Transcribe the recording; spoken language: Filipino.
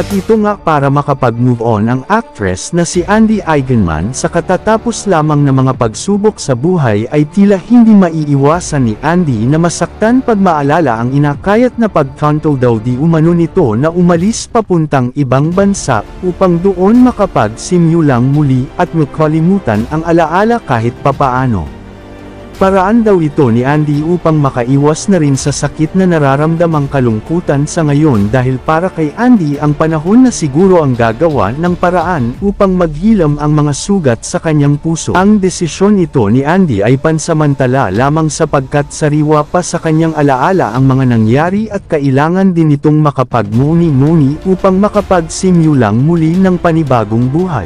At ito nga para makapag-move on ang actress na si Andy Eigenman sa katatapos lamang na mga pagsubok sa buhay ay tila hindi maiiwasan ni Andy na masaktan pag maalala ang inakayat na pagkanto daw di umano nito na umalis papuntang ibang bansa upang doon makapagsimulang muli at makalimutan ang alaala kahit papaano. Paraan daw ito ni Andy upang makaiwas na rin sa sakit na nararamdamang kalungkutan sa ngayon dahil para kay Andy ang panahon na siguro ang gagawa ng paraan upang maghilam ang mga sugat sa kanyang puso. Ang desisyon ito ni Andy ay pansamantala lamang sapagkat sariwa pa sa kanyang alaala ang mga nangyari at kailangan din itong makapagmuni-muni upang makapagsimulang muli ng panibagong buhay.